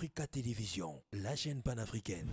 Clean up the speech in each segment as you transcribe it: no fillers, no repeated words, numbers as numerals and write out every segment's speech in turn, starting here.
Africa Télévision, la chaîne panafricaine.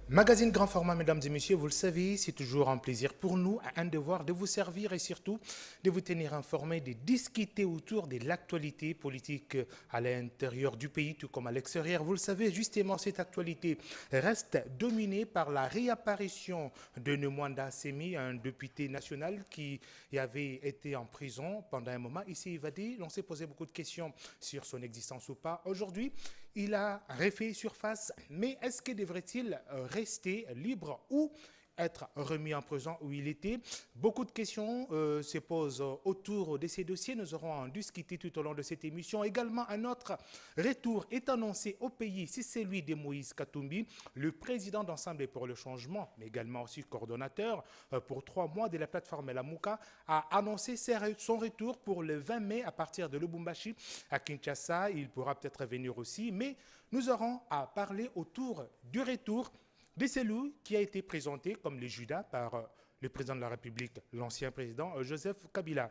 Magazine Grand Format, mesdames et messieurs, vous le savez, c'est toujours un plaisir pour nous, un devoir de vous servir et surtout de vous tenir informés, de discuter autour de l'actualité politique à l'intérieur du pays, tout comme à l'extérieur. Vous le savez, justement, cette actualité reste dominée par la réapparition de Nemwanda Semi, un député national qui avait été en prison pendant un moment. Il s'est évadé, on s'est posé beaucoup de questions sur son existence ou pas. Aujourd'hui, il a refait surface, mais est-ce que devrait-il rester libre ou être remis en prison où il était? Beaucoup de questions se posent autour de ces dossiers. Nous aurons en discuté tout au long de cette émission. Également, un autre retour est annoncé au pays, c'est celui de Moïse Katumbi, le président d'Ensemble pour le changement, mais également aussi coordonnateur pour 3 mois de la plateforme Lamuka, a annoncé son retour pour le 20 mai à partir de Lubumbashi à Kinshasa. Il pourra peut-être venir aussi, mais nous aurons à parler autour du retour de celui qui a été présenté comme le Judas par le président de la République, l'ancien président Joseph Kabila.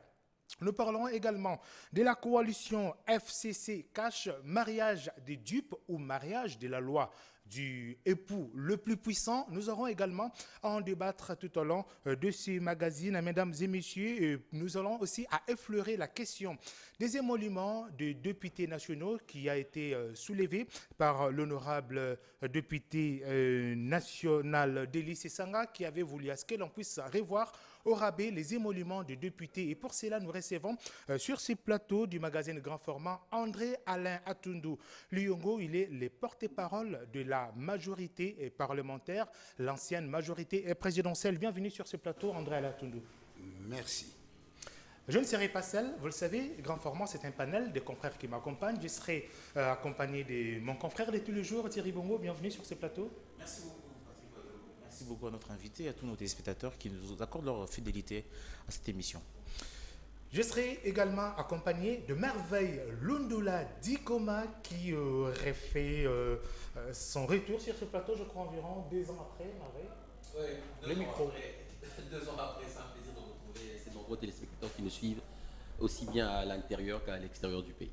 Nous parlons également de la coalition FCC Cash, mariage des dupes ou mariage de la loi du époux le plus puissant. Nous aurons également à en débattre tout au long de ces magazines. Mesdames et messieurs, nous allons aussi à effleurer la question des émoluments de députés nationaux qui a été soulevé par l'honorable député national Délice Sanga qui avait voulu à ce que l'on puisse revoir au rabais les émoluments de députés. Et pour cela, nous recevons sur ces plateaux du magazine Grand Format André Alain Atundu Luyongo. Il est le porte-parole de la majorité parlementaire, l'ancienne majorité présidentielle. Bienvenue sur ce plateau, André Alain Atundu. Merci. Je ne serai pas seul, vous le savez, Grand Format, c'est un panel de confrères qui m'accompagnent. Je serai accompagné de mon confrère de tous les jours, Thierry Bongo. Bienvenue sur ce plateau. Merci beaucoup. Merci beaucoup à notre invité et à tous nos téléspectateurs qui nous accordent leur fidélité à cette émission. Je serai également accompagné de Merveille Lundula Dikoma qui aurait fait son retour sur ce plateau, je crois, environ 2 ans après, Merveille. Oui, le micro. 2 ans après, c'est un plaisir de retrouver ces nombreux téléspectateurs qui nous suivent aussi bien à l'intérieur qu'à l'extérieur du pays.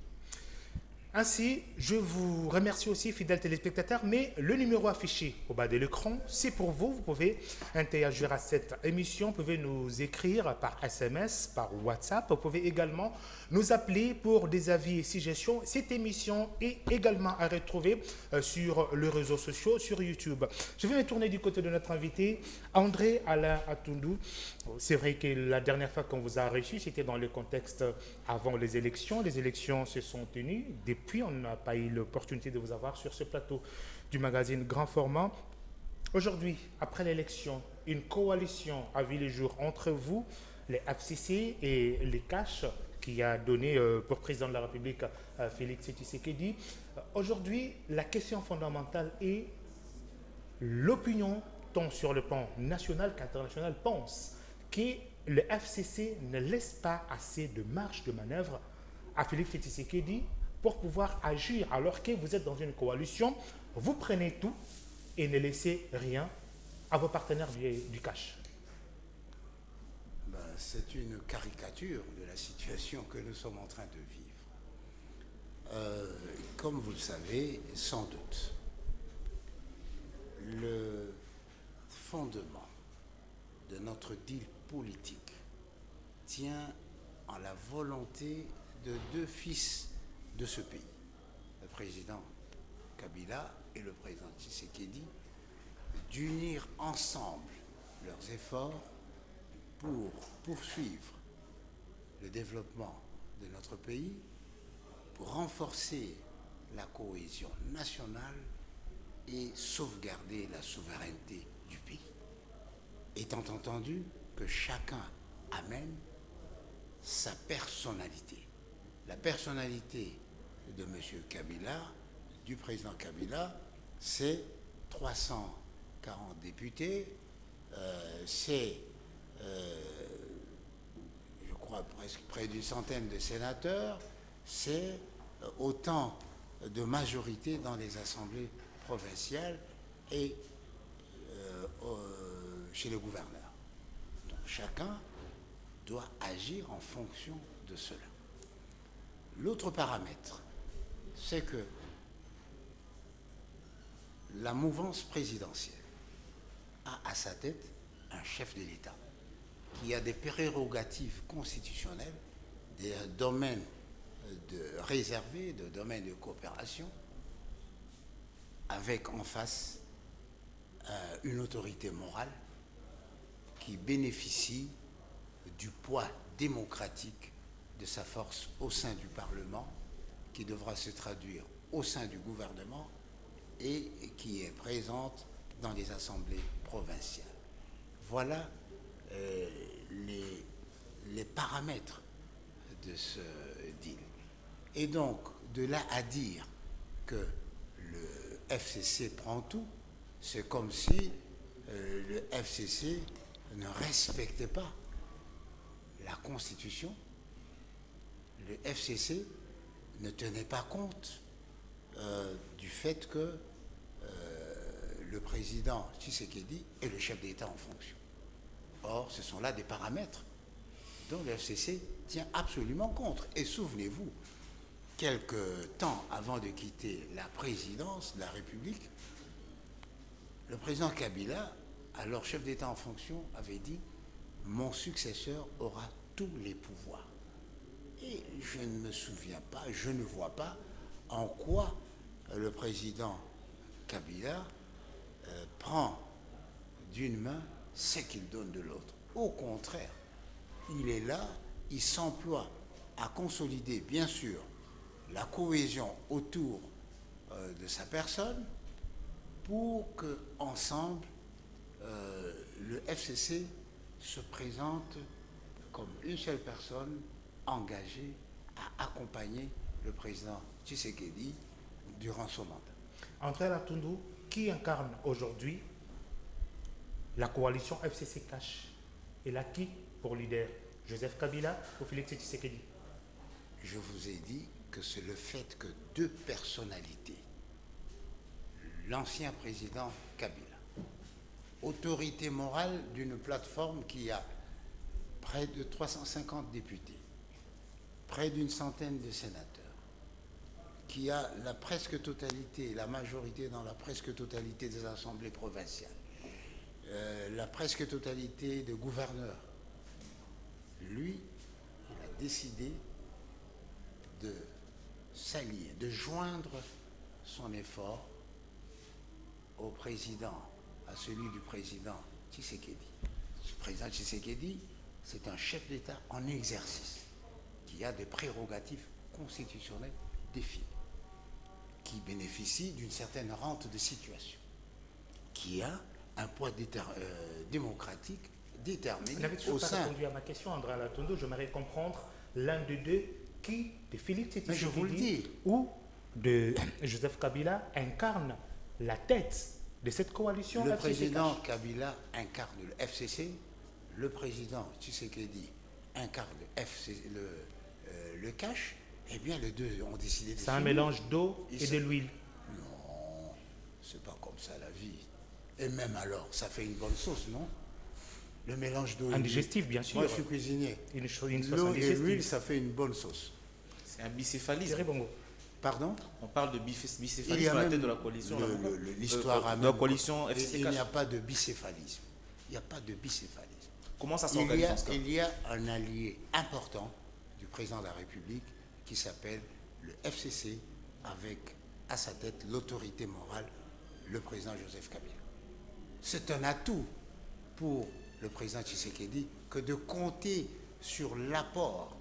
Ainsi, je vous remercie aussi, fidèles téléspectateurs, mais le numéro affiché au bas de l'écran, c'est pour vous. Vous pouvez interagir à cette émission, vous pouvez nous écrire par SMS, par WhatsApp, vous pouvez également nous appeler pour des avis et suggestions. Cette émission est également à retrouver sur les réseaux sociaux, sur YouTube. Je vais me tourner du côté de notre invité, André Alain Atundu. C'est vrai que la dernière fois qu'on vous a reçu, c'était dans le contexte avant les élections. Les élections se sont tenues. Depuis, on n'a pas eu l'opportunité de vous avoir sur ce plateau du magazine Grand Format. Aujourd'hui, après l'élection, une coalition a vu le jour entre vous, les FCC et les Cash, qui a donné pour président de la République Félix Tshisekedi. Aujourd'hui, la question fondamentale est l'opinion, tant sur le plan national qu'international, pense que le FCC ne laisse pas assez de marge de manœuvre à Félix Tshisekedi pour pouvoir agir, alors que vous êtes dans une coalition, vous prenez tout et ne laissez rien à vos partenaires du cash. C'est une caricature de la situation que nous sommes en train de vivre. Comme vous le savez, sans doute, le fondement de notre deal politique tient en la volonté de 2 fils de ce pays, le président Kabila et le président Tshisekedi, d'unir ensemble leurs efforts pour poursuivre le développement de notre pays, pour renforcer la cohésion nationale et sauvegarder la souveraineté du pays. Étant entendu que chacun amène sa personnalité. La personnalité de M. Kabila, du président Kabila, c'est 340 députés, c'est, je crois, presque près d'une centaine de sénateurs, c'est autant de majorités dans les assemblées provinciales et chez le gouverneur. Donc chacun doit agir en fonction de cela. L'autre paramètre, c'est que la mouvance présidentielle a à sa tête un chef de l'État qui a des prérogatives constitutionnelles, des domaines réservés, des domaines de coopération, avec en face une autorité morale qui bénéficie du poids démocratique de sa force au sein du Parlement, qui devra se traduire au sein du gouvernement et qui est présente dans les assemblées provinciales. Voilà les paramètres de ce deal. Et donc, de là à dire que le FCC prend tout, c'est comme si le FCC ne respectait pas la Constitution. Le FCC ne tenait pas compte du fait que le président Tshisekedi est le chef d'État en fonction. Or, ce sont là des paramètres dont le FCC tient absolument compte. Et souvenez-vous, quelques temps avant de quitter la présidence de la République, le président Kabila, alors chef d'État en fonction, avait dit « Mon successeur aura tous les pouvoirs ». Et je ne me souviens pas, je ne vois pas en quoi le président Kabila prend d'une main ce qu'il donne de l'autre. Au contraire, il est là, il s'emploie à consolider, bien sûr, la cohésion autour de sa personne pour que, ensemble, le FCC se présente comme une seule personne engagée à accompagner le président Tshisekedi durant son mandat. André Latundu, qui incarne aujourd'hui la coalition FCC Cash, et a qui pour leader? Joseph Kabila ou Félix Tshisekedi? Je vous ai dit que c'est le fait que deux personnalités, l'ancien président Kabila, autorité morale d'une plateforme qui a près de 350 députés, près d'une centaine de sénateurs, qui a la presque totalité, la majorité dans la presque totalité des assemblées provinciales, la presque totalité de gouverneurs. Lui, il a décidé de s'allier, de joindre son effort au président, à celui du président Tshisekedi. Ce président Tshisekedi, c'est un chef d'État en exercice, qui a des prérogatives constitutionnelles définies, qui bénéficie d'une certaine rente de situation, qui a un poids démocratique déterminé Vous n'avez toujours au pas sein. répondu à ma question, André Latundu. J'aimerais comprendre l'un des deux, qui, de Félix Mais je vous le Tshisekedi dis. ou de Joseph Kabila, incarne la tête de cette coalition Le FCC président Cash. Kabila incarne le FCC, le président Tshisekedi incarne le cash. Eh bien, les deux ont décidé de C'est un s'unir. mélange d'eau Ils et se- de l'huile. Non, c'est pas comme ça la vie. Et même alors, ça fait une bonne sauce, non? Le mélange d'eau et Un d'huile. digestif, bien sûr. Moi, je suis cuisinier. Une sauce L'eau et indigestive. l'huile, ça fait une bonne sauce. C'est un bicéphalisme. Thierry Bongo. Pardon? On parle de Il y bicéphalisme a à la même tête de la coalition. l'histoire a de la même- coalition FCC Il n'y a Cash. pas de bicéphalisme. Il n'y a pas de bicéphalisme. Comment ça Il s'organise y, a, en ce cas? il y a un allié important du président de la République qui s'appelle le FCC, avec à sa tête l'autorité morale, le président Joseph Kabila. C'est un atout pour le président Tshisekedi que de compter sur l'apport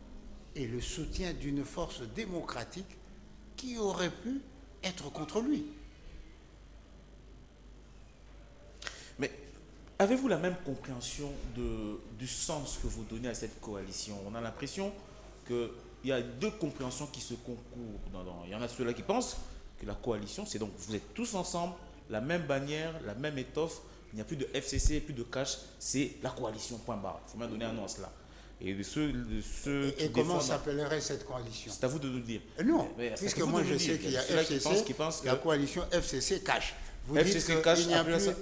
et le soutien d'une force démocratique qui aurait pu être contre lui. Mais avez-vous la même compréhension du sens que vous donnez à cette coalition? On a l'impression qu'il y a deux compréhensions qui se concourent. Il y en a ceux-là qui pensent que la coalition, c'est donc vous êtes tous ensemble la même bannière, la même étoffe, il n'y a plus de FCC, plus de cash, c'est la coalition, point barre. Il faut bien donner un nom à cela. Et de ceux qui Et comment défendent- s'appellerait cette coalition? C'est à vous de nous le dire. Non, Mais c'est puisque à vous moi de nous je le sais dire. qu'il y a Ceux-là qui FCC, pensent la que coalition FCC cash. Vous FCC dites cash, qu'il n'y a appelez plus, ça-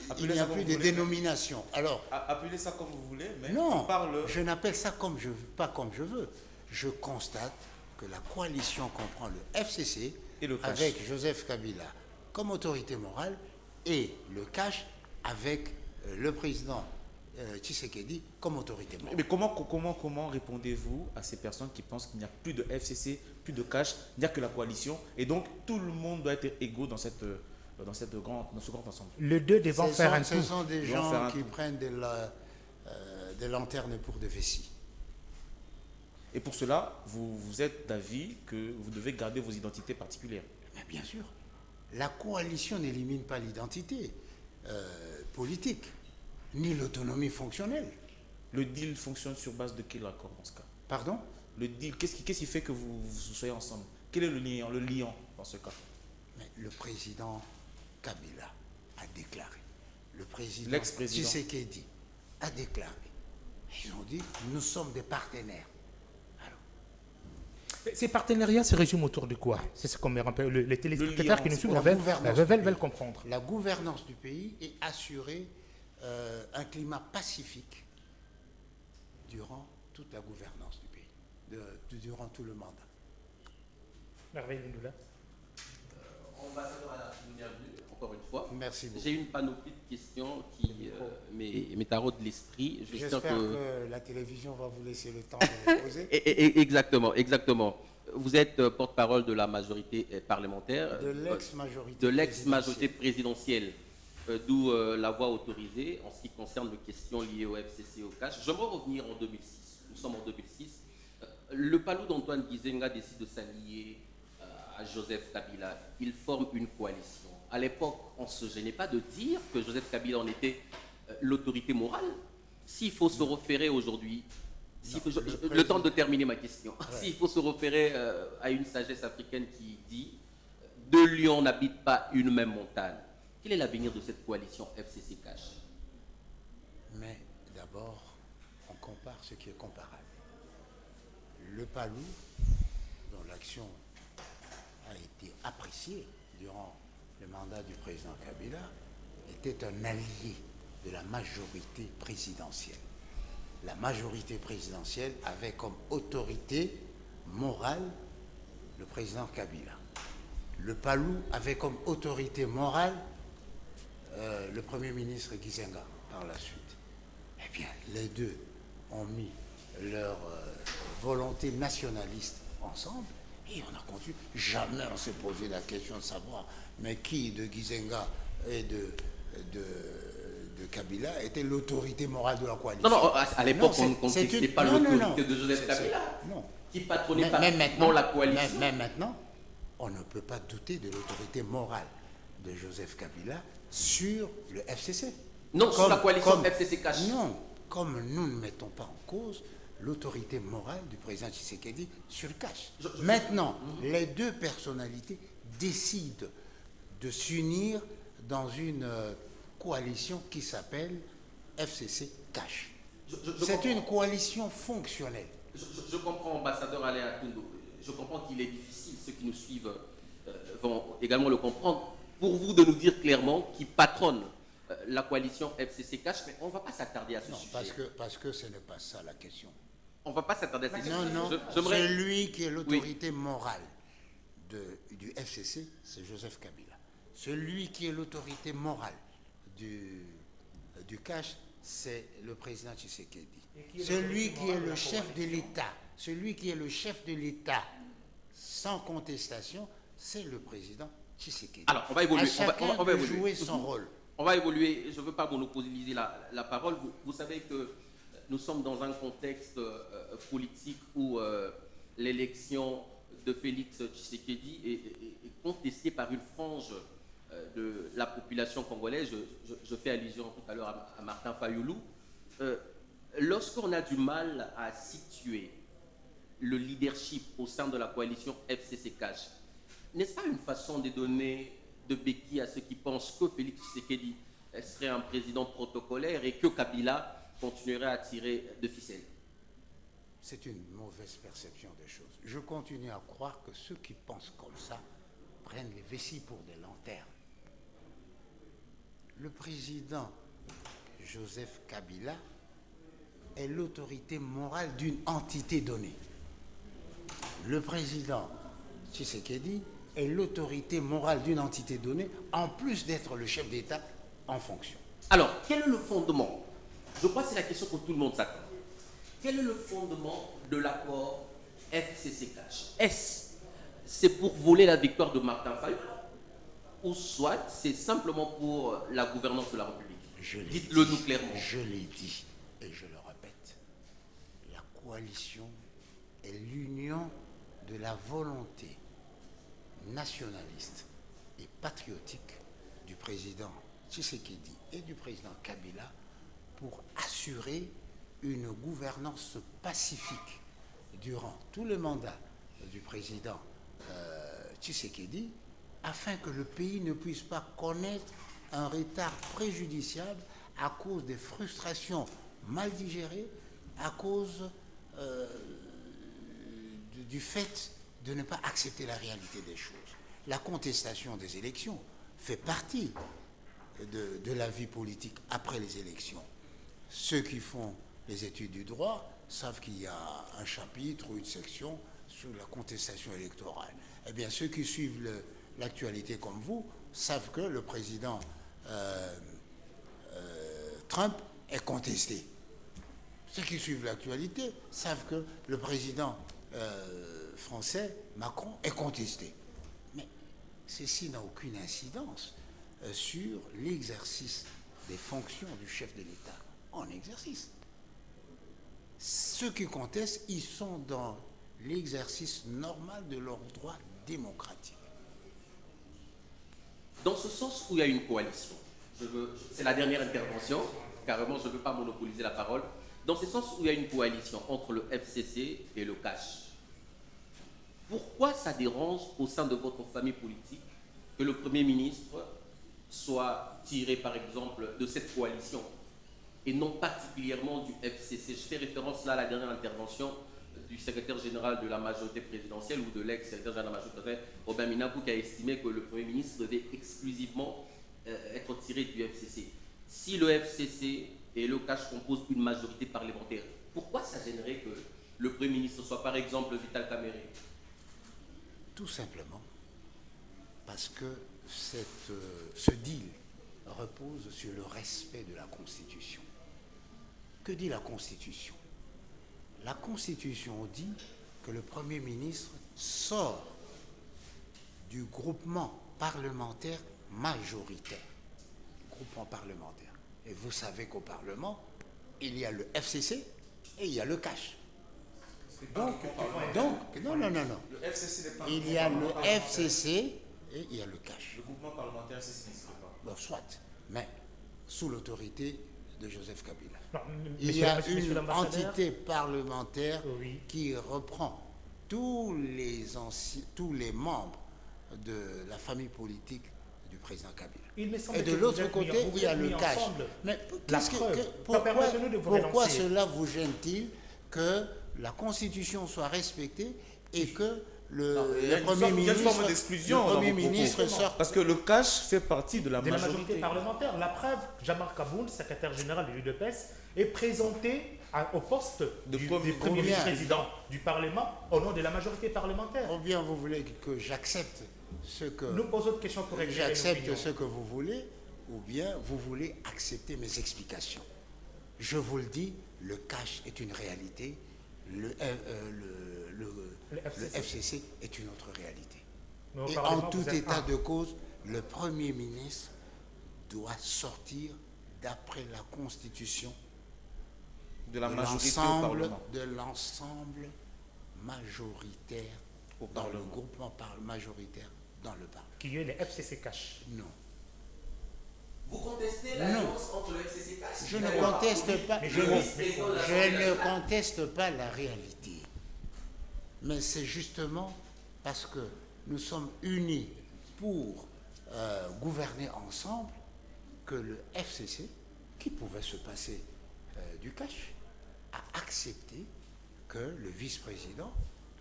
il appelez n'y ça a comme plus vous de voulez. dénomination. Alors, Appelez ça comme vous voulez, mais non, on parle... je n'appelle ça comme je veux, pas comme je veux. Je constate que la coalition comprend le FCC Et le cash. avec Joseph Kabila comme autorité morale et le cash avec le président Tshisekedi comme autorité morale. Mais comment répondez-vous à ces personnes qui pensent qu'il n'y a plus de FCC, plus de cash, il n'y a que la coalition, et donc tout le monde doit être égaux dans ce grand ensemble? Les deux devant faire un Ce tout. sont des Ils vont faire gens un qui tout. prennent des lanternes pour des vessies. Et pour cela, vous êtes d'avis que vous devez garder vos identités particulières. Mais bien sûr, la coalition n'élimine pas l'identité politique, ni l'autonomie fonctionnelle. Le deal fonctionne sur base de quel accord dans ce cas? Pardon? Le deal, qu'est-ce qui fait que vous soyez ensemble? Quel est le liant dans ce cas? Mais le président Kabila a déclaré, le président L'ex-président. Tshisekedi a déclaré, ils ont dit, nous sommes des partenaires. Ces partenariats se résument autour de quoi? C'est ce qu'on me rappelle. Les téléspectateurs lien, qui nous c'est suivent la gouvernance du veulent pays. comprendre. La gouvernance du pays est assurée un climat pacifique durant toute la gouvernance du pays, durant tout le mandat. Merveille Lindoula. Ambassadeur Alain, bienvenue encore une fois. Merci beaucoup. J'ai une panoplie de questions qui me taraudent l'esprit. J'espère que la télévision va vous laisser le temps de les poser. Exactement. Vous êtes porte-parole de la majorité parlementaire. De l'ex-majorité. De l'ex-majorité présidentielle, d'où la voix autorisée en ce qui concerne les questions liées au FCC et au cash. J'aimerais revenir en 2006. Nous sommes en 2006. Le palou d'Antoine Gizenga décide de s'allier à Joseph Kabila. Ils forment une coalition. À l'époque, on ne se gênait pas de dire que Joseph Kabila en était l'autorité morale. S'il faut se référer aujourd'hui, le temps de terminer ma question, s'il faut se référer à une sagesse africaine qui dit « Deux lions n'habitent pas une même montagne », quel est l'avenir de cette coalition FCC Cash? Mais d'abord, on compare ce qui est comparable. Le palou, dont l'action a été appréciée durant le mandat du président Kabila, était un allié de la majorité présidentielle. La majorité présidentielle avait comme autorité morale le président Kabila. Le palou avait comme autorité morale le premier ministre Gizenga par la suite. Eh bien, les deux ont mis leur volonté nationaliste ensemble et on a continué. Jamais on s'est posé la question de savoir, mais qui de Gizenga et de Kabila était l'autorité morale de la coalition. Non, à l'époque, on ne contestait pas l'autorité de Joseph C'est- Kabila, Non. qui patronnait Mais maintenant, la coalition. mais maintenant, on ne peut pas douter de l'autorité morale de Joseph Kabila sur le FCC. Non, sur la coalition FCC Cash. Non, comme nous ne mettons pas en cause l'autorité morale du président Tshisekedi sur le cash. Maintenant, les deux personnalités décident de s'unir dans une coalition qui s'appelle FCC Cash. C'est une coalition fonctionnelle. Je comprends, ambassadeur Alain Atundo. Je comprends qu'il est difficile, ceux qui nous suivent vont également le comprendre, pour vous de nous dire clairement qui patronne la coalition FCC Cash, mais on ne va pas s'attarder à ce Non, sujet. parce que ce n'est pas ça la question. On ne va pas s'attarder à ce sujet. Non, non, J'aimerais- celui qui est l'autorité morale du FCC, c'est Joseph Kabila. Celui qui est l'autorité morale du cash, c'est le président Tshisekedi. Celui qui est le chef de l'État, celui qui est le chef de l'État, sans contestation, c'est le président Tshisekedi. Alors, on va évoluer. À chacun On va de évoluer. jouer son rôle. On va évoluer. Je ne veux pas monopoliser la parole. Vous savez que nous sommes dans un contexte politique où l'élection de Félix Tshisekedi est contestée par une frange de la population congolaise. Je fais allusion tout à l'heure à Martin Fayoulou. Lorsqu'on a du mal à situer le leadership au sein de la coalition FCC Cash, n'est-ce pas une façon de donner de béquille à ceux qui pensent que Félix Tshisekedi serait un président protocolaire et que Kabila continuerait à tirer de ficelle? C'est une mauvaise perception des choses. Je continue à croire que ceux qui pensent comme ça prennent les vessies pour des lanternes. Le président Joseph Kabila est l'autorité morale d'une entité donnée. Le président Tshisekedi est l'autorité morale d'une entité donnée, en plus d'être le chef d'État en fonction. Alors, quel est le fondement? Je crois que c'est la question que tout le monde s'attend. Quel est le fondement de l'accord FCC-Cash? Est-ce c'est pour voler la victoire de Martin Fayot, ou soit c'est simplement pour la gouvernance de la République? Dites-le nous clairement. Je l'ai dit et je le répète. La coalition est l'union de la volonté nationaliste et patriotique du président Tshisekedi et du président Kabila pour assurer une gouvernance pacifique durant tout le mandat du président Tshisekedi, afin que le pays ne puisse pas connaître un retard préjudiciable à cause des frustrations mal digérées, à cause du fait de ne pas accepter la réalité des choses. La contestation des élections fait partie de la vie politique après les élections. Ceux qui font les études du droit savent qu'il y a un chapitre ou une section sur la contestation électorale. Eh bien, ceux qui suivent l'actualité comme vous savent que le président Trump est contesté. Ceux qui suivent l'actualité savent que le président français, Macron, est contesté. Mais ceci n'a aucune incidence sur l'exercice des fonctions du chef de l'État en exercice. Ceux qui contestent, ils sont dans l'exercice normal de leurs droits démocratiques. Dans ce sens où il y a une coalition, c'est la dernière intervention, carrément je ne veux pas monopoliser la parole, dans ce sens où il y a une coalition entre le FCC et le CACH, pourquoi ça dérange au sein de votre famille politique que le Premier ministre soit tiré par exemple de cette coalition et non particulièrement du FCC? Je fais référence là à la dernière intervention du secrétaire général de la majorité présidentielle ou de l'ex-secrétaire général de la majorité, Robin Minakou, qui a estimé que le Premier ministre devait exclusivement être tiré du FCC. Si le FCC et le CACH composent une majorité parlementaire, pourquoi ça gênerait que le Premier ministre soit par exemple Vital Kamerhe? Tout simplement parce que ce deal repose sur le respect de la Constitution. Que dit la Constitution? La Constitution dit que le Premier ministre sort du groupement parlementaire majoritaire. Groupement parlementaire. Et vous savez qu'au Parlement, il y a le FCC et il y a le CACH. Donc, non. Le FCC n'est pas Il y a le FCC et il y a le CACH. Le groupement parlementaire, c'est ce qui n'existe pas. Bon, soit, mais sous l'autorité de Joseph Kabila. Non, Il y a monsieur une l'ambassadeur, entité parlementaire oui, qui reprend tous les membres de la famille politique du président Kabila. il me semble Et de que vous l'autre êtes côté, mis- vous il y a êtes le mis CACH. ensemble. Mais La preuve. Permettez-nous de vous pourquoi relancer. cela vous gêne-t-il que la Constitution soit respectée et que le Premier Il y a une forme ministre, d'exclusion dans vos propos. sort. Parce que le CACH fait partie de la de la majorité majorité. parlementaire. La preuve, Jamar Kaboul, secrétaire général de l'UDPS, est présenté au poste du Premier Combien vice-président du Parlement au nom de la majorité parlementaire. Ou bien vous voulez que j'accepte ce que Nous posons des questions pour éclairer j'accepte l'opinion. ce que vous voulez, ou bien vous voulez accepter mes explications. Je vous le dis, le cash est une réalité, le FCC est une autre réalité. Mais Et auparavant, en tout vous êtes état un. de cause, le Premier ministre doit sortir d'après la Constitution De la majorité au Parlement. de l'ensemble majoritaire Au dans le Parlement. groupement majoritaire dans le Parlement. Qui est le FCC cash. Non. Vous contestez l'alliance entre le FCC et CACH? Je ne conteste pas, Mais je je ne conteste pas la réalité. Mais c'est justement parce que nous sommes unis pour gouverner ensemble que le FCC, qui pouvait se passer du cash, a accepté que le vice-président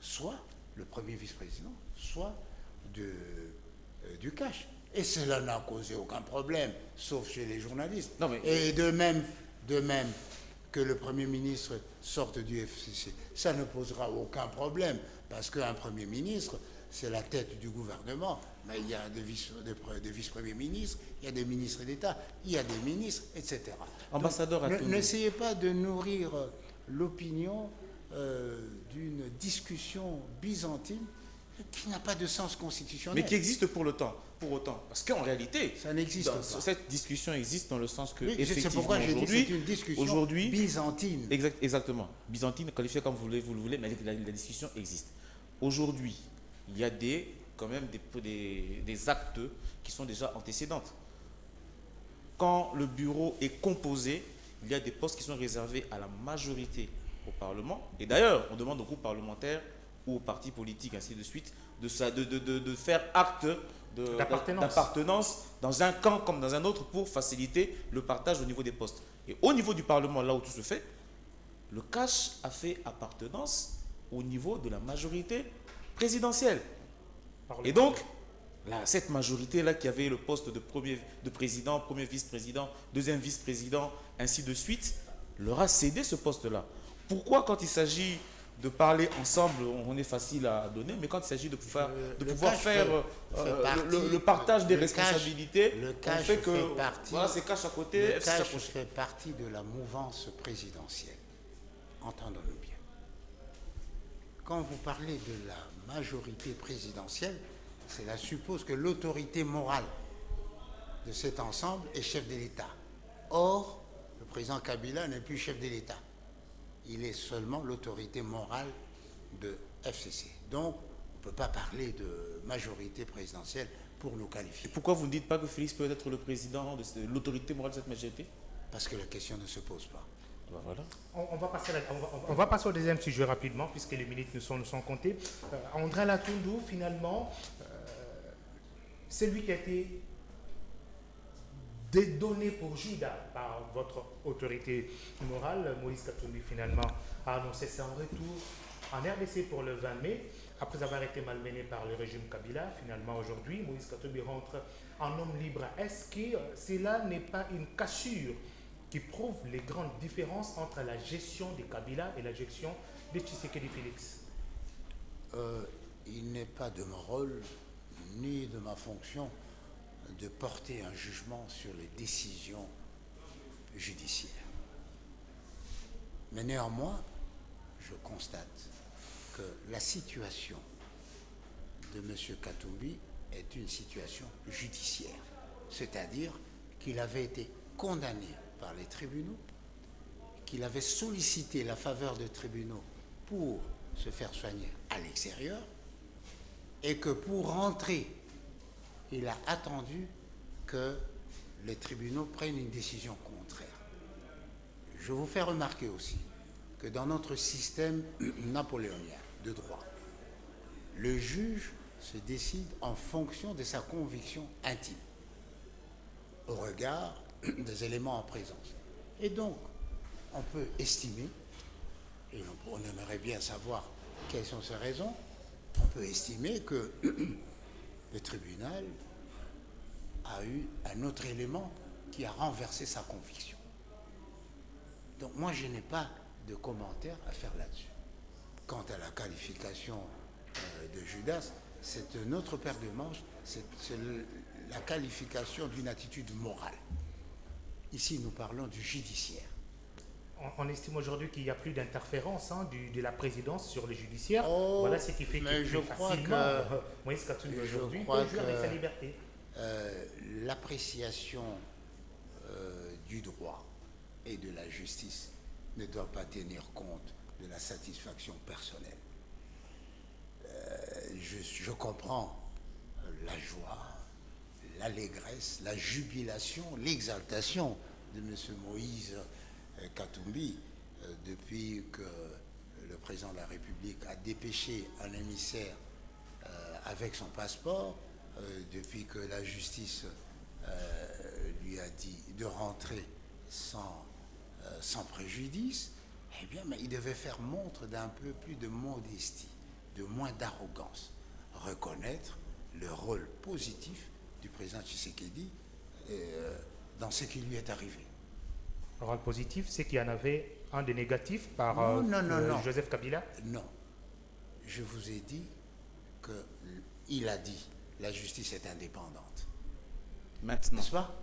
soit, le premier vice-président, soit du cash. Et cela n'a causé aucun problème, sauf chez les journalistes. Non, mais... Et de même que le Premier ministre sorte du FCC, ça ne posera aucun problème, parce qu'un Premier ministre, c'est la tête du gouvernement, mais il y a des vice-premiers ministres, il y a des ministres d'État, il y a des ministres, etc. Ambassadeur Atoumbi. N'essayez pas de nourrir l'opinion d'une discussion byzantine qui n'a pas de sens constitutionnel. Mais qui existe pour autant. Parce qu'en réalité, ça n'existe pas. Cette discussion existe dans le sens que, oui, effectivement, c'est pourquoi j'ai dit que c'est une discussion byzantine. Exactement. Byzantine, qualifiée comme vous le voulez, mais la discussion existe. Aujourd'hui, il y a quand même des actes qui sont déjà antécédents. Quand le bureau est composé, il y a des postes qui sont réservés à la majorité au Parlement. Et d'ailleurs, on demande aux groupes parlementaires ou aux partis politiques, ainsi de suite, de faire acte d'appartenance dans un camp comme dans un autre pour faciliter le partage au niveau des postes. Et au niveau du Parlement, là où tout se fait, le cash a fait appartenance au niveau de la majorité présidentielle. Et donc, là, cette majorité-là qui avait le poste de président, premier vice-président, deuxième vice-président, ainsi de suite, leur a cédé ce poste-là. Pourquoi, quand il s'agit de parler ensemble, on est facile à donner, mais quand il s'agit de pouvoir faire le partage des responsabilités, on fait que voilà, c'est cash à côté. Le cash fait partie de la mouvance présidentielle. Entendons-le bien. Quand vous parlez de la majorité présidentielle, cela suppose que l'autorité morale de cet ensemble est chef de l'État. Or, le président Kabila n'est plus chef de l'État. Il est seulement l'autorité morale de FCC. Donc, on ne peut pas parler de majorité présidentielle pour nous qualifier. Et pourquoi vous ne dites pas que Félix peut être le président de l'autorité morale de cette majorité? Parce que la question ne se pose pas. Ben voilà. On va passer au deuxième sujet rapidement, puisque les minutes nous sont comptées. André Latundu, finalement, c'est lui qui a été donné pour Judas par votre autorité morale. Moïse Katumbi, finalement, a annoncé son retour en RDC pour le 20 mai, après avoir été malmené par le régime Kabila. Finalement, aujourd'hui, Moïse Katumbi rentre en homme libre. Est-ce que cela n'est pas une cassure qui prouve les grandes différences entre la gestion de Kabila et la gestion de Tshisekedi Félix? Il n'est pas de mon rôle ni de ma fonction de porter un jugement sur les décisions judiciaires. Mais néanmoins, je constate que la situation de M. Katumbi est une situation judiciaire, c'est-à-dire qu'il avait été condamné par les tribunaux, qu'il avait sollicité la faveur des tribunaux pour se faire soigner à l'extérieur, et que pour rentrer, il a attendu que les tribunaux prennent une décision contraire. Je vous fais remarquer aussi que dans notre système napoléonien de droit, le juge se décide en fonction de sa conviction intime, au regard des éléments en présence. Et donc, on peut estimer, et on aimerait bien savoir quelles sont ces raisons, on peut estimer que le tribunal a eu un autre élément qui a renversé sa conviction. Donc moi, je n'ai pas de commentaire à faire là-dessus. Quant à la qualification de Judas, c'est un autre paire de manches, c'est la qualification d'une attitude morale. Ici, nous parlons du judiciaire. On estime aujourd'hui qu'il n'y a plus d'interférence de la présidence sur le judiciaire. Voilà ce qui fait qu'il peut facilement Moïse Katumbi aujourd'hui peut jouer avec sa liberté. L'appréciation du droit et de la justice ne doit pas tenir compte de la satisfaction personnelle. Je comprends la joie, l'allégresse, la jubilation, l'exaltation de M. Moïse Katumbi depuis que le président de la République a dépêché un émissaire avec son passeport depuis que la justice lui a dit de rentrer sans préjudice, eh bien, mais il devait faire montre d'un peu plus de modestie, de moins d'arrogance, reconnaître le rôle positif du président Tshisekedi dans ce qui lui est arrivé. Le rôle positif, c'est qu'il y en avait un de négatif par non. Joseph Kabila. Non. Je vous ai dit qu'il a dit la justice est indépendante. Maintenant. N'est-ce pas?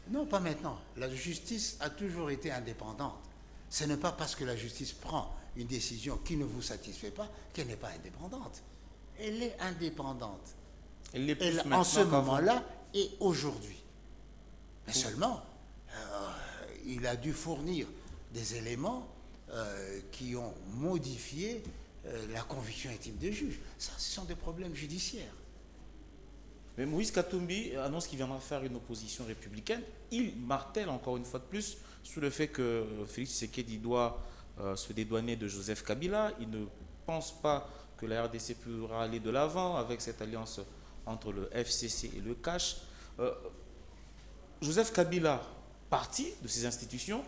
Non, pas maintenant. La justice a toujours été indépendante. Ce n'est pas parce que la justice prend une décision qui ne vous satisfait pas qu'elle n'est pas indépendante. Elle est indépendante. Elle l'est plus En ce maintenant moment-là et aujourd'hui. Mais seulement, il a dû fournir des éléments qui ont modifié la conviction intime des juges. Ça, ce sont des problèmes judiciaires. Mais Moïse Katumbi annonce qu'il viendra faire une opposition républicaine. Il martèle encore une fois de plus sur le fait que Félix Tshisekedi doit se dédouaner de Joseph Kabila. Il ne pense pas que la RDC pourra aller de l'avant avec cette alliance entre le FCC et le CACH. Joseph Kabila parti de ces institutions,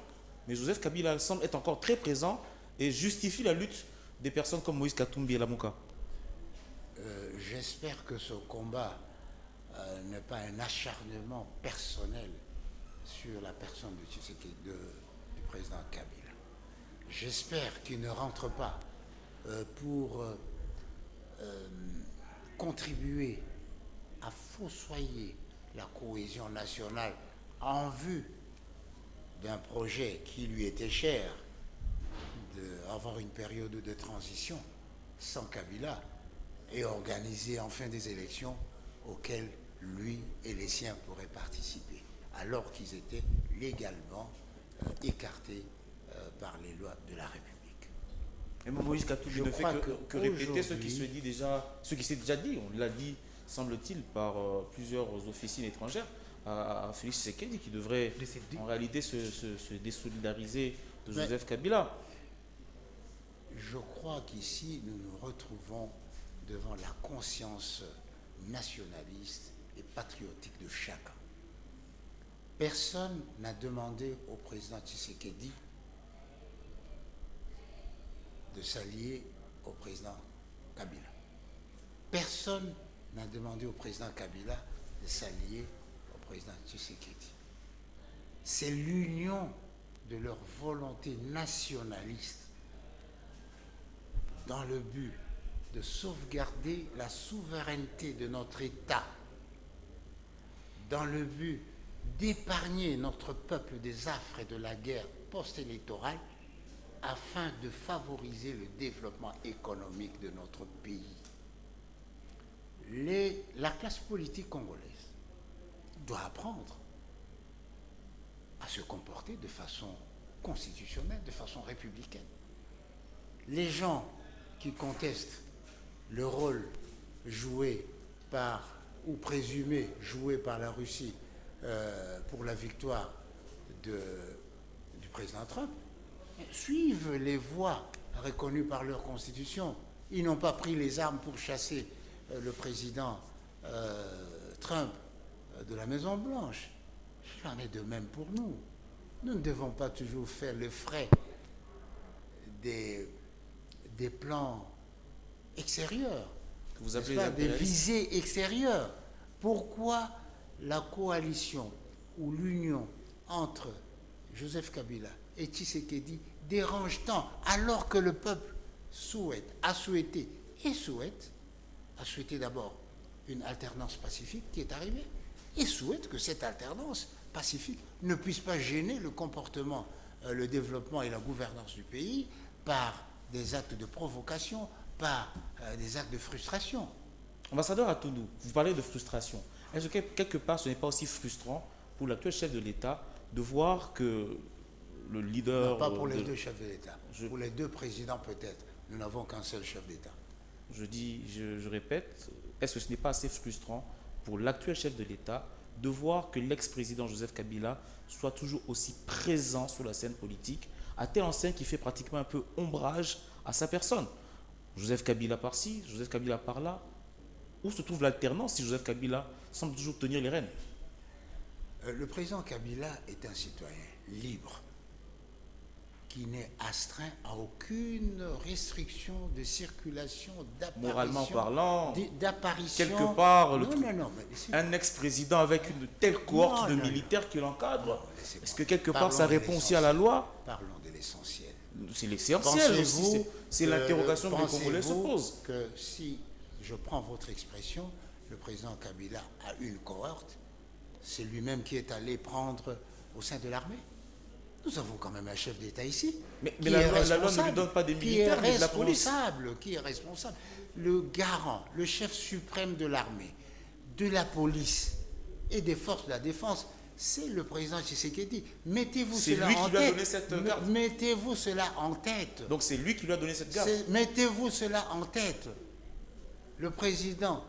mais Joseph Kabila semble être encore très présent et justifie la lutte des personnes comme Moïse Katumbi et Lamuka. J'espère que ce combat n'est pas un acharnement personnel sur la personne de Tshisekedi, du président Kabila. J'espère qu'il ne rentre pas pour contribuer à fossoyer la cohésion nationale en vue d'un projet qui lui était cher, d'avoir une période de transition sans Kabila et organiser enfin des élections auxquelles lui et les siens pourraient participer, alors qu'ils étaient légalement écartés par les lois de la République. Et Moïse Katumbi ne fait que répéter ce qui s'est déjà dit. On l'a dit, semble-t-il, par plusieurs officines étrangères à Félix Tshisekedi, qui devrait en réalité se désolidariser de Joseph Kabila. Je crois qu'ici, nous nous retrouvons devant la conscience nationaliste et patriotique de chacun. Personne n'a demandé au président Tshisekedi de s'allier au président Kabila. Personne n'a demandé au président Kabila de s'allier au président Tshisekedi. C'est l'union de leur volonté nationaliste dans le but de sauvegarder la souveraineté de notre État, dans le but d'épargner notre peuple des affres et de la guerre post-électorale afin de favoriser le développement économique de notre pays. La classe politique congolaise doit apprendre à se comporter de façon constitutionnelle, de façon républicaine. Les gens qui contestent le rôle joué par, ou présumé joué par la Russie pour la victoire du président Trump, suivent les voies reconnues par leur constitution. Ils n'ont pas pris les armes pour chasser le président Trump de la Maison-Blanche. Il en est de même pour nous. Nous ne devons pas toujours faire le frais des plans extérieurs, Que vous appelez des visées extérieures. Pourquoi la coalition ou l'union entre Joseph Kabila et Tshisekedi dérange tant, alors que le peuple a souhaité d'abord une alternance pacifique qui est arrivée, et souhaite que cette alternance pacifique ne puisse pas gêner le comportement, le développement et la gouvernance du pays par des actes de provocation, par des actes de frustration. Ambassadeur Atounou, vous parlez de frustration. Est-ce que quelque part ce n'est pas aussi frustrant pour l'actuel chef de l'État de voir que le leader... Non, pas pour les deux chefs de l'État. Pour les deux présidents peut-être. Nous n'avons qu'un seul chef d'État. Je répète, est-ce que ce n'est pas assez frustrant pour l'actuel chef de l'État de voir que l'ex-président Joseph Kabila soit toujours aussi présent sur la scène politique, à tel enseigne qui fait pratiquement un peu ombrage à sa personne? Joseph Kabila par-ci, Joseph Kabila par-là. Où se trouve l'alternance si Joseph Kabila semble toujours tenir les rênes? Le président Kabila est un citoyen libre, qui n'est astreint à aucune restriction de circulation, d'apparition. Moralement parlant, d'apparition. quelque part, un ex-président avec une telle cohorte de militaires qui l'encadre, est-ce que quelque part ça répond aussi à la loi? Parlons de l'essentiel. C'est l'essentiel aussi, c'est l'interrogation que les Congolais se posent. Que si je prends votre expression, le président Kabila a une cohorte, c'est lui-même qui est allé prendre au sein de l'armée. Nous avons quand même un chef d'État ici. Mais la loi ne lui donne pas des militaires, mais de la police. Qui est responsable? Le garant, le chef suprême de l'armée, de la police et des forces de la défense, c'est le président Tshisekedi. Mettez-vous cela en tête. C'est lui qui lui a donné cette garde. Mettez-vous cela en tête. Donc c'est lui qui lui a donné cette garde. Mettez-vous cela en tête. Le président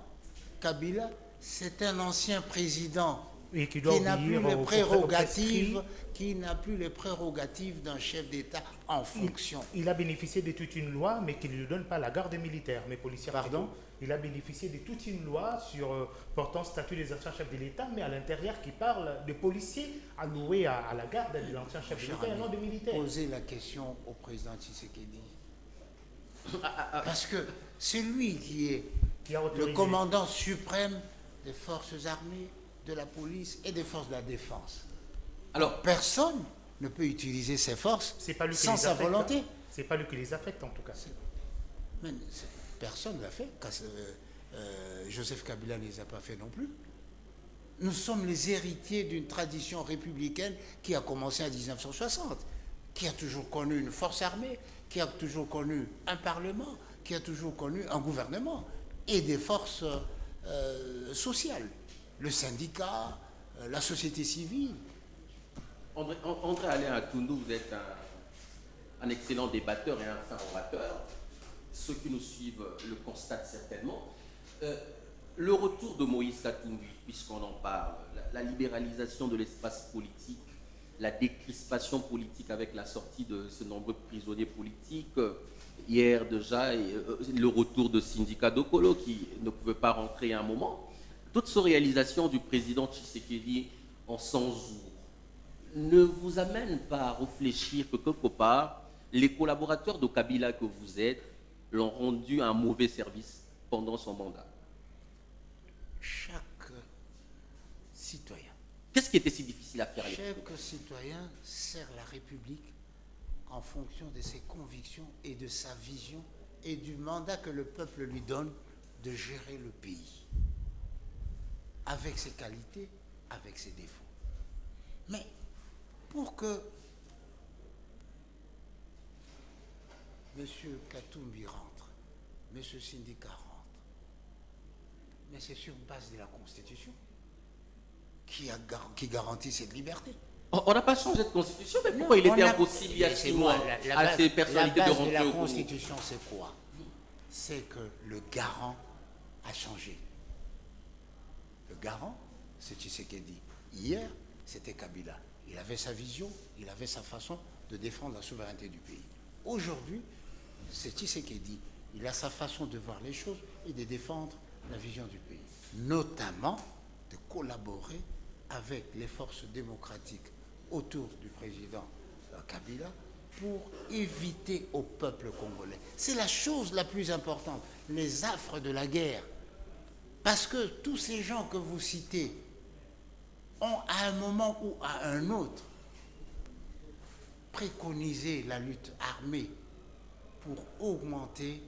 Kabila, c'est un ancien président et qui n'a plus les prérogatives, d'un chef d'État en fonction. Il a bénéficié de toute une loi, mais qui ne lui donne pas la garde militaire, mais policière. Pardon? Il a bénéficié de toute une loi sur portant statut des anciens chefs de l'État, mais à l'intérieur qui parle de policiers alloués à la garde de l'ancien chef de l'État et non de militaires. Posez la question au président Tshisekedi. Parce que c'est lui qui est le commandant suprême des forces armées, de la police et des forces de la défense. Alors, personne ne peut utiliser ces forces sans sa volonté. C'est pas lui qui les affecte, en tout cas. Mais personne ne l'a fait. Joseph Kabila ne les a pas fait non plus. Nous sommes les héritiers d'une tradition républicaine qui a commencé en 1960, qui a toujours connu une force armée, qui a toujours connu un parlement, qui a toujours connu un gouvernement et des forces sociales. Le syndicat, la société civile. André Alain Atoundou, vous êtes un excellent débatteur et un fin orateur. Ceux qui nous suivent le constatent certainement. Le retour de Moïse Katumbi, puisqu'on en parle, la libéralisation de l'espace politique, la décrispation politique avec la sortie de ce nombreux prisonniers politiques, hier déjà, le retour de Sindika Dokolo qui ne pouvait pas rentrer à un moment. Toutes ces réalisations du président Tshisekedi en 100 jours ne vous amènent pas à réfléchir que quelque part, les collaborateurs de Kabila que vous êtes l'ont rendu un mauvais service pendant son mandat? Chaque citoyen. Qu'est-ce qui était si difficile à faire? Chaque citoyen sert la République en fonction de ses convictions et de sa vision et du mandat que le peuple lui donne de gérer le pays. Avec ses qualités, avec ses défauts. Mais pour que M. Katumbi rentre, M. Sindika rentre, mais c'est sur base de la Constitution qui garantit cette liberté. On n'a pas changé de Constitution, mais pourquoi il était impossible il y a 6 mois à ces personnalités de rentrer au Congo? La base de la Constitution, c'est quoi? C'est que le garant a changé. Le garant, c'est Tshisekedi. Hier, c'était Kabila. Il avait sa vision, il avait sa façon de défendre la souveraineté du pays. Aujourd'hui, c'est Tshisekedi. Il a sa façon de voir les choses et de défendre la vision du pays. Notamment de collaborer avec les forces démocratiques autour du président Kabila pour éviter au peuple congolais. C'est la chose la plus importante, les affres de la guerre. Parce que tous ces gens que vous citez ont à un moment ou à un autre préconisé la lutte armée pour augmenter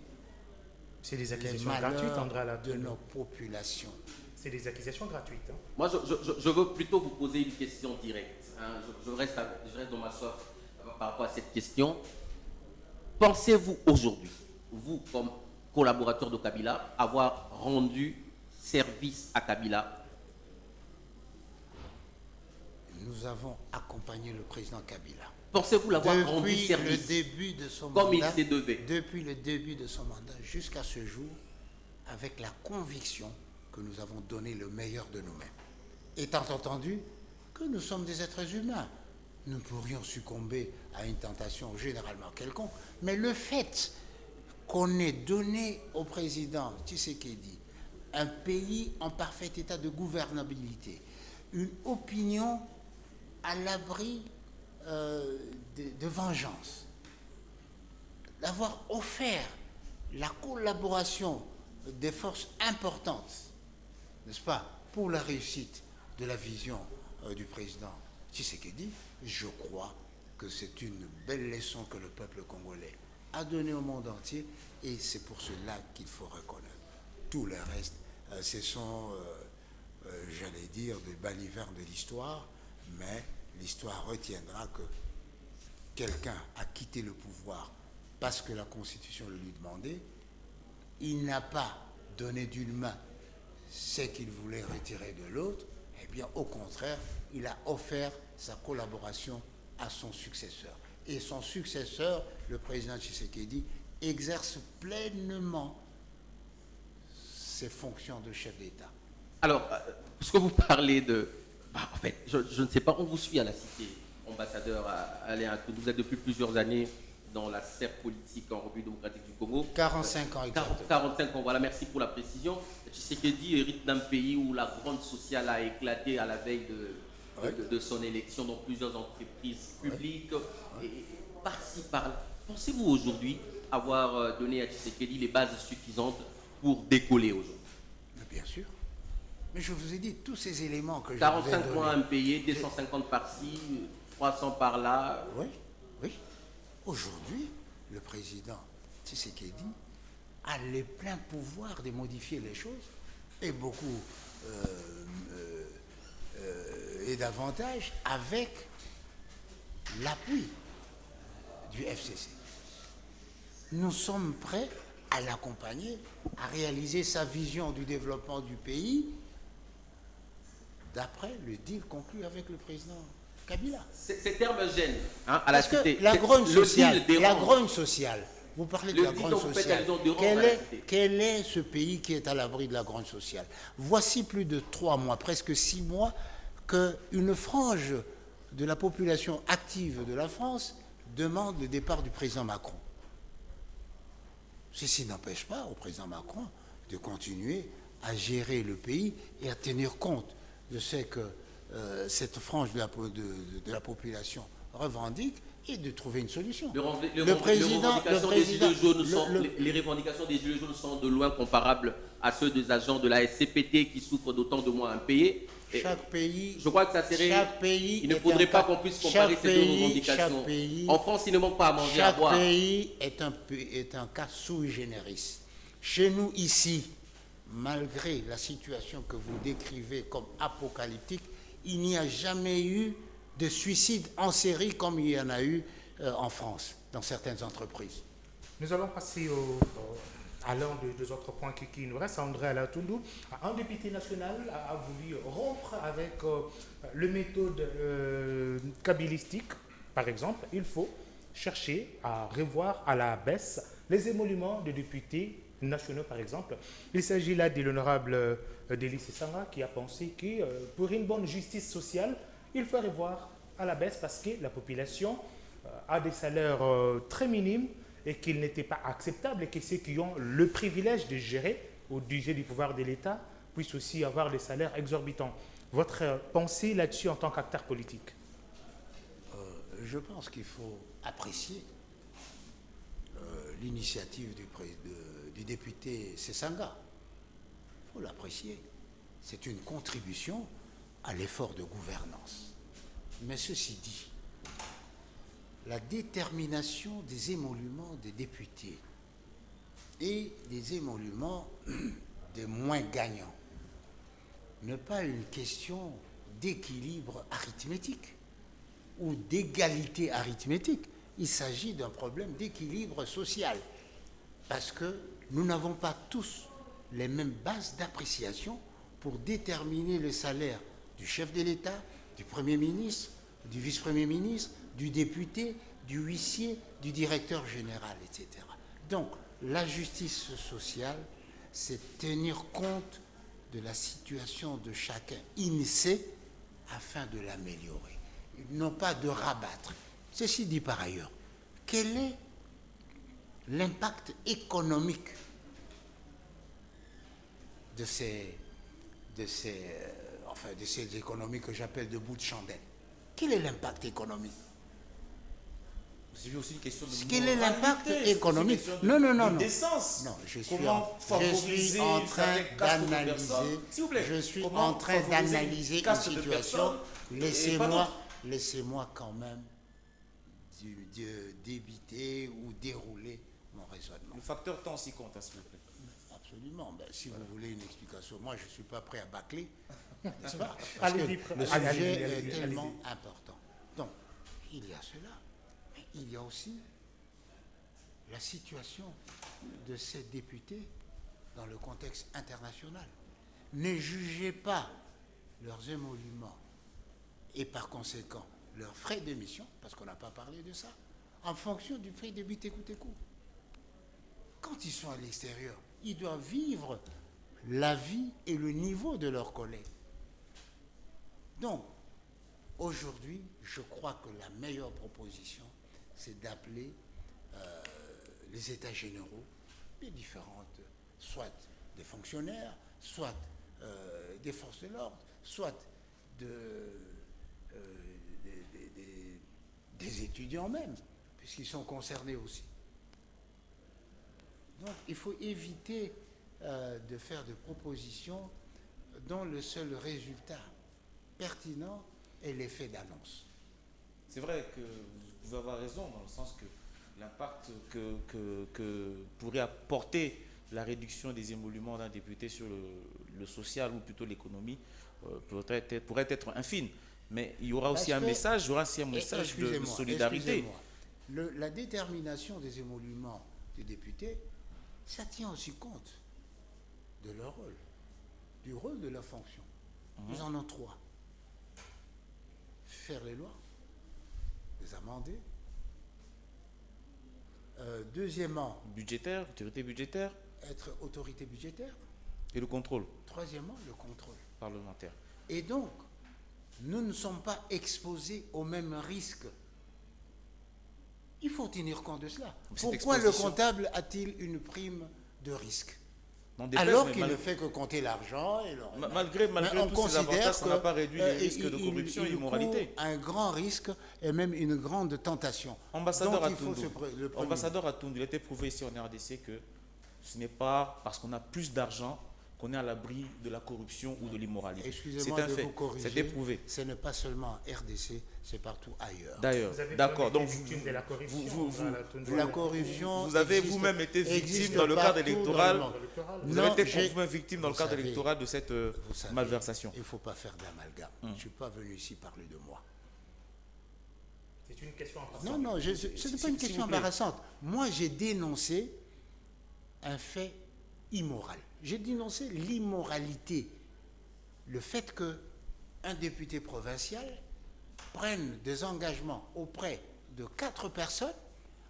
les malheurs de nos populations. C'est des accusations gratuites. Hein. Moi, je veux plutôt vous poser une question directe. Hein. Je reste dans ma soif par rapport à cette question. Pensez-vous aujourd'hui, vous comme collaborateur de Kabila, avoir rendu service à Kabila? Nous avons accompagné le président Kabila. Pensez-vous l'avoir rendu service comme il se devait? Depuis le début de son mandat jusqu'à ce jour, avec la conviction que nous avons donné le meilleur de nous-mêmes. Étant entendu que nous sommes des êtres humains, nous pourrions succomber à une tentation généralement quelconque, mais le fait qu'on ait donné au président Tshisekedi un pays en parfait état de gouvernabilité, une opinion à l'abri de vengeance, d'avoir offert la collaboration des forces importantes, n'est-ce pas, pour la réussite de la vision du président Tshisekedi, je crois que c'est une belle leçon que le peuple congolais a donnée au monde entier, et c'est pour cela qu'il faut reconnaître. Tout le reste, ce sont, j'allais dire, des balivernes de l'histoire, mais l'histoire retiendra que quelqu'un a quitté le pouvoir parce que la Constitution le lui demandait. Il n'a pas donné d'une main ce qu'il voulait retirer de l'autre. Eh bien, au contraire, il a offert sa collaboration à son successeur. Et son successeur, le président Tshisekedi, exerce pleinement ses fonctions de chef d'État. Alors, puisque vous parlez de... en fait, je ne sais pas, on vous suit à la Cité, ambassadeur Alain Akoud. Vous êtes depuis plusieurs années dans la sphère politique en République démocratique du Congo. 45 ans exactement. 45 ans, voilà, merci pour la précision. Tshisekedi hérite d'un pays où la gronde sociale a éclaté à la veille de son élection dans plusieurs entreprises publiques. Et par-ci, par-là. Pensez-vous aujourd'hui avoir donné à Tshisekedi les bases suffisantes pour décoller aujourd'hui? Bien sûr. Mais je vous ai dit, tous ces éléments que je vous ai 45 mois impayés, 250 par-ci, 300 par-là. Oui, oui. Aujourd'hui, le président Tshisekedi a les pleins pouvoirs de modifier les choses, et beaucoup et davantage avec l'appui du FCC. Nous sommes prêts à l'accompagner, à réaliser sa vision du développement du pays d'après le deal conclu avec le président Kabila. Ces termes gênent à la Cité. La grogne sociale, vous parlez de la grogne sociale. Quel est ce pays qui est à l'abri de la grogne sociale? Voici plus de 3 mois, presque 6 mois, qu'une frange de la population active de la France demande le départ du président Macron. Ceci n'empêche pas au président Macron de continuer à gérer le pays et à tenir compte de ce que cette frange de la population revendique et de trouver une solution. Les revendications des Gilets jaunes sont de loin comparables à ceux des agents de la SCPT qui souffrent d'autant de mois impayés. Chaque pays, je crois que ça serait. Il ne faudrait pas qu'on puisse comparer ces deux revendications. En France, il ne manque pas à manger, à boire. Chaque pays est un cas sui generis. Chez nous, ici, malgré la situation que vous décrivez comme apocalyptique, il n'y a jamais eu de suicide en série comme il y en a eu en France, dans certaines entreprises. Nous allons passer à l'un des autres points qui nous restent. André Alatundu, un député national a voulu rompre avec le méthode kabbalistique. Par exemple, il faut chercher à revoir à la baisse les émoluments de députés nationaux, par exemple. Il s'agit là de l'honorable Delis Sanga qui a pensé que pour une bonne justice sociale, il faut revoir à la baisse parce que la population a des salaires très minimes et qu'il n'était pas acceptable et que ceux qui ont le privilège de gérer ou d'user du pouvoir de l'État puissent aussi avoir des salaires exorbitants. Votre pensée là-dessus en tant qu'acteur politique? Je pense qu'il faut apprécier l'initiative du député Sesanga. Il faut l'apprécier. C'est une contribution à l'effort de gouvernance. Mais ceci dit, la détermination des émoluments des députés et des émoluments des moins gagnants n'est pas une question d'équilibre arithmétique ou d'égalité arithmétique. Il s'agit d'un problème d'équilibre social parce que nous n'avons pas tous les mêmes bases d'appréciation pour déterminer le salaire du chef de l'État, du Premier ministre, du vice-premier ministre, du député, du huissier, du directeur général, etc. Donc, la justice sociale, c'est tenir compte de la situation de chacun in se afin de l'améliorer, non pas de rabattre. Ceci dit par ailleurs, quel est l'impact économique de ces économies que j'appelle de bout de chandelle. Quel est l'impact économique? C'est aussi une question de Quel est l'impact moralité, économique? c'est une question Non, de non. décence. Non, je suis Comment en favoriser train certaines castes de d'analyser. personnes, s'il vous plaît, Je suis comment en train favoriser d'analyser une caste de situation. personnes et pas d'autres. Laissez-moi quand même débiter ou dérouler mon raisonnement. Le facteur temps s'y compte, s'il vous plaît. Absolument. Ben, si vous voulez une explication, moi je ne suis pas prêt à bâcler, n'est-ce pas? Parce que Allez-y, le allez-y, sujet allez-y, est tellement allez-y. important. Donc, il y a cela, mais il y a aussi la situation de ces députés dans le contexte international. Ne jugez pas leurs émoluments et par conséquent leurs frais de mission, parce qu'on n'a pas parlé de ça, en fonction du prix de Bité-Couté-Coup. Quand ils sont à l'extérieur, ils doivent vivre la vie et le niveau de leurs collègues. Donc, aujourd'hui, je crois que la meilleure proposition, c'est d'appeler les états généraux des différentes, soit des fonctionnaires, soit des forces de l'ordre, soit des étudiants même, puisqu'ils sont concernés aussi. Donc, il faut éviter de faire des propositions dont le seul résultat pertinent est l'effet d'annonce. C'est vrai que vous pouvez avoir raison dans le sens que l'impact que pourrait apporter la réduction des émoluments d'un député sur le social ou plutôt l'économie pourrait être infime. Mais il y aura aussi un message, de solidarité. Excusez-moi. La détermination des émoluments des députés, ça tient aussi compte de leur rôle, du rôle de leur fonction. Ils en ont 3. Faire les lois, les amender. Deuxièmement, Budgétaire, autorité budgétaire. être autorité budgétaire. Et le contrôle. Troisièmement, le contrôle. Parlementaire. Et donc, nous ne sommes pas exposés aux mêmes risques. Il faut tenir compte de cela. Pourquoi le comptable a-t-il une prime de risque? Alors qu'il ne fait que compter l'argent. Malgré tous ces avantages, ça n'a pas réduit les risques de corruption et d'immoralité. Un grand risque et même une grande tentation. Ambassadeur Atundu, il a été prouvé ici en RDC que ce n'est pas parce qu'on a plus d'argent qu'on est à l'abri de la corruption ou de l'immoralité. Excusez-moi de vous corriger. C'est éprouvé. Ce n'est pas seulement RDC, c'est partout ailleurs. D'ailleurs, d'accord. Donc victime de la corruption. La corruption. Vous avez vous-même été victime dans le cadre électoral. Vous avez été vous-même victime dans le cadre électoral de cette malversation. Il ne faut pas faire d'amalgame. Je ne suis pas venu ici parler de moi. C'est une question embarrassante. Non, ce n'est pas une question embarrassante. Moi, j'ai dénoncé un fait immoral. J'ai dénoncé l'immoralité. Le fait qu'un député provincial prenne des engagements auprès de 4 personnes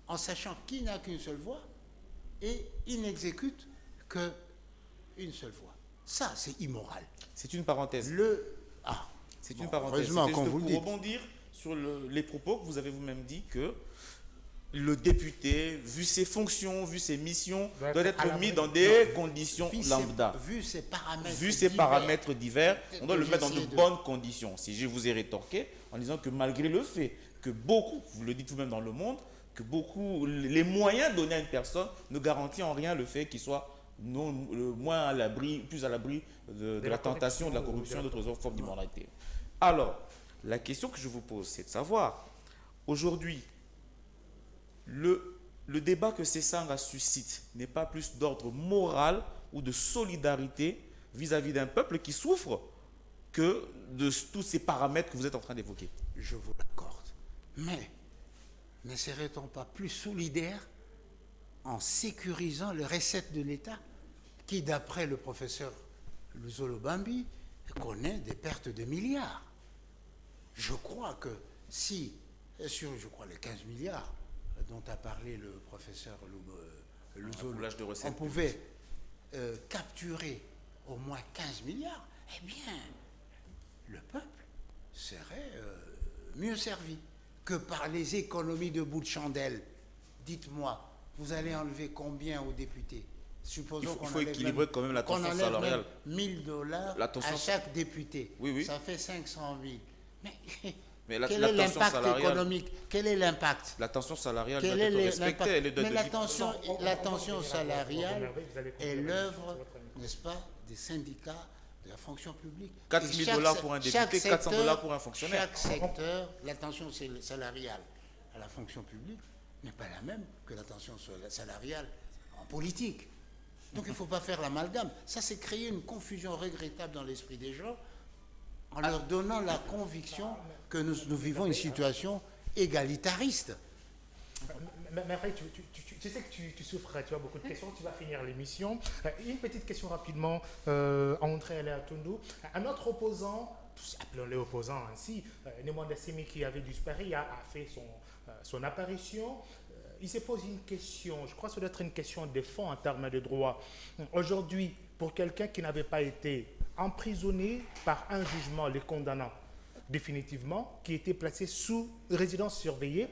en sachant qu'il n'a qu'une seule voix et il n'exécute qu'une seule voix. Ça, c'est immoral. C'est une parenthèse. C'est une parenthèse. Heureusement qu'on vous le dit. Pour rebondir sur les propos que vous avez vous-même dit que le député, vu ses fonctions, vu ses missions, doit être mis dans des conditions lambda. Vu ses paramètres divers, on doit le mettre dans de bonnes conditions. Si je vous ai rétorqué en disant que malgré le fait que beaucoup, vous le dites vous-même dans le monde, que beaucoup, les moyens donnés à une personne ne garantissent en rien le fait qu'il soit moins à l'abri, plus à l'abri de la tentation, de la corruption et d'autres formes d'immoralité. Alors, la question que je vous pose, c'est de savoir, aujourd'hui, le débat que Sesanga suscite n'est pas plus d'ordre moral ou de solidarité vis-à-vis d'un peuple qui souffre que de tous ces paramètres que vous êtes en train d'évoquer. Je vous l'accorde. Mais ne serait-on pas plus solidaire en sécurisant les recettes de l'État qui, d'après le professeur Luzolo Bambi, connaît des pertes de milliards? Je crois que si, sur les 15 milliards, dont a parlé le professeur Luzolo, on pouvait capturer au moins 15 milliards, eh bien, le peuple serait mieux servi que par les économies de bout de chandelle. Dites-moi, vous allez enlever combien aux députés? supposons il faut équilibrer quand même la tension salariale. $1,000 à chaque député. Oui. Ça fait 500 000. Mais quel est l'impact économique? Quel est l'impact? La tension salariale doit être respectée. Elle est de mais la tension salariale est l'œuvre, n'est-ce pas, des syndicats de la fonction publique. $4,000 pour un député, $400 pour un fonctionnaire. Chaque secteur, la tension salariale à la fonction publique n'est pas la même que la tension salariale en politique. Donc il ne faut pas faire l'amalgame. Ça, c'est créer une confusion regrettable dans l'esprit des gens en leur donnant la conviction que nous vivons une situation égalitariste. Mais après, tu sais que tu souffres, tu as beaucoup de questions, tu vas finir l'émission. Une petite question rapidement, André Atundu. Un autre opposant, appelons-le opposant ainsi, Nemwanda Semi, qui avait disparu, a fait son apparition. Il se pose une question, je crois que ça doit être une question de fond en termes de droit. Aujourd'hui, pour quelqu'un qui n'avait pas été emprisonné par un jugement les condamnant définitivement, qui était placé sous résidence surveillée,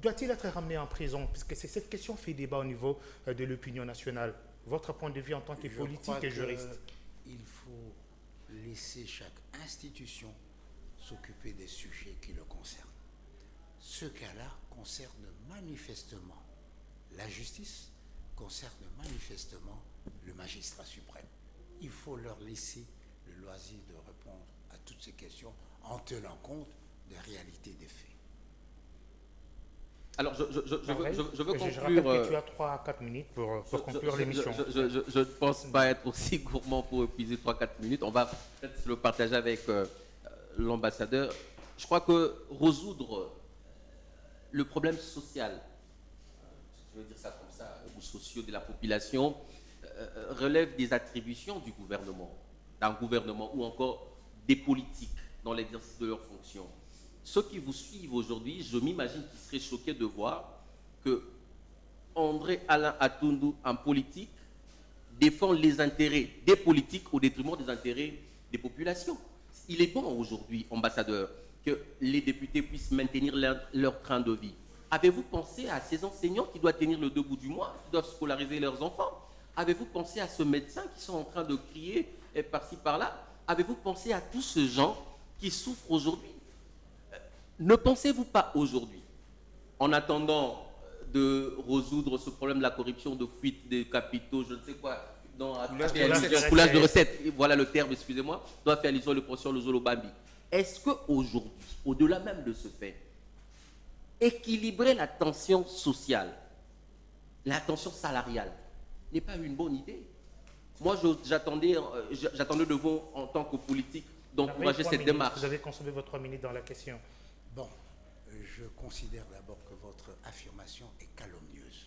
doit-il être ramené en prison? Puisque cette question fait débat au niveau de l'opinion nationale. Votre point de vue en tant que politique et juriste? Il faut laisser chaque institution s'occuper des sujets qui le concernent. Ce cas-là concerne manifestement la justice, concerne manifestement le magistrat suprême. Il faut leur laisser le loisir de répondre à toutes ces questions en tenant compte des réalités des faits. Alors, je veux conclure. Je rappelle que tu as 3 à 4 minutes pour conclure l'émission. Je ne pense pas être aussi gourmand pour épuiser 3 à 4 minutes. On va peut-être le partager avec l'ambassadeur. Je crois que résoudre le problème social, je veux dire ça comme ça, ou sociaux de la population, relève des attributions du gouvernement, d'un gouvernement ou encore des politiques dans l'exercice de leurs fonctions. Ceux qui vous suivent aujourd'hui, je m'imagine qu'ils seraient choqués de voir que André Alain Atundu, en politique, défend les intérêts des politiques au détriment des intérêts des populations. Il est bon aujourd'hui, ambassadeur, que les députés puissent maintenir leur train de vie. Avez-vous pensé à ces enseignants qui doivent tenir le 2 bouts du mois, qui doivent scolariser leurs enfants? Avez-vous pensé à ce médecin qui sont en train de crier par-ci par-là? Avez-vous pensé à tous ces gens qui souffrent aujourd'hui? Ne pensez-vous pas aujourd'hui, en attendant de résoudre ce problème de la corruption, de fuite des capitaux, je ne sais quoi, coulage de recettes, voilà le terme, excusez-moi, doit faire allusion le professeur Lozolo Bambi. Est-ce qu'aujourd'hui, au-delà même de ce fait, équilibrer la tension sociale, la tension salariale, n'est pas une bonne idée? Moi, j'attendais de vous, en tant que politique, d'encourager cette démarche. Vous avez consommé vos 3 minutes dans la question. Bon, je considère d'abord que votre affirmation est calomnieuse.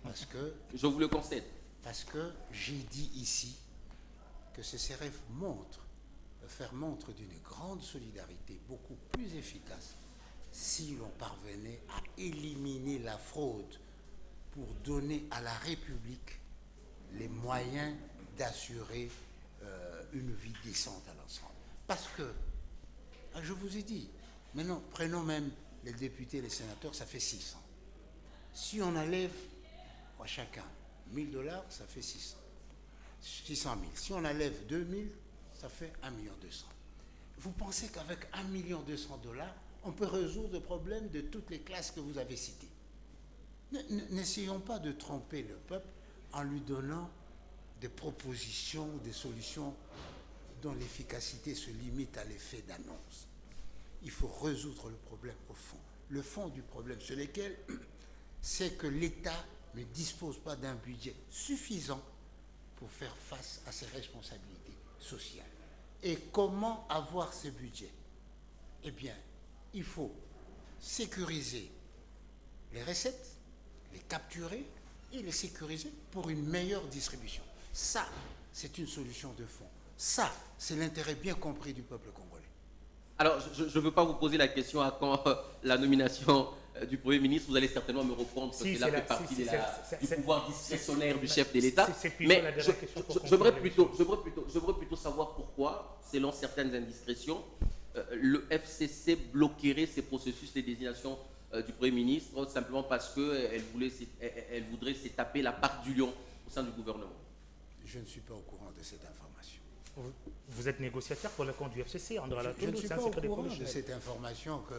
Parce que... Je vous le concède. Parce que j'ai dit ici que ce serait faire montre d'une grande solidarité beaucoup plus efficace si l'on parvenait à éliminer la fraude pour donner à la République les moyens d'assurer une vie décente à l'ensemble. Parce que, je vous ai dit, maintenant, prenons même les députés et les sénateurs, ça fait 600. Si on enlève à chacun $1,000, ça fait 600 000. Si on enlève 2 000, ça fait 1,2 million. Vous pensez qu'avec $1,2 million, on peut résoudre le problème de toutes les classes que vous avez citées? N'essayons pas de tromper le peuple en lui donnant des propositions, des solutions dont l'efficacité se limite à l'effet d'annonce. Il faut résoudre le problème au fond. Le fond du problème, c'est lequel? C'est que l'État ne dispose pas d'un budget suffisant pour faire face à ses responsabilités sociales. Et comment avoir ce budget? Eh bien, il faut sécuriser les recettes, les capturer et les sécuriser pour une meilleure distribution. Ça, c'est une solution de fond. Ça, c'est l'intérêt bien compris du peuple congolais. Alors, je ne veux pas vous poser la question à quand la nomination du Premier ministre. Vous allez certainement me répondre que cela fait partie du pouvoir discrétionnaire du chef de l'État. Mais j'aimerais plutôt savoir pourquoi, selon certaines indiscrétions, le FCC bloquerait ces processus de désignation du Premier ministre simplement parce qu'elle voudrait se taper la part du lion au sein du gouvernement? Je ne suis pas au courant de cette information. Vous êtes négociateur pour le compte du FCC, André Je Alatondo, ne suis c'est un pas au secret courant de professionnel. cette information que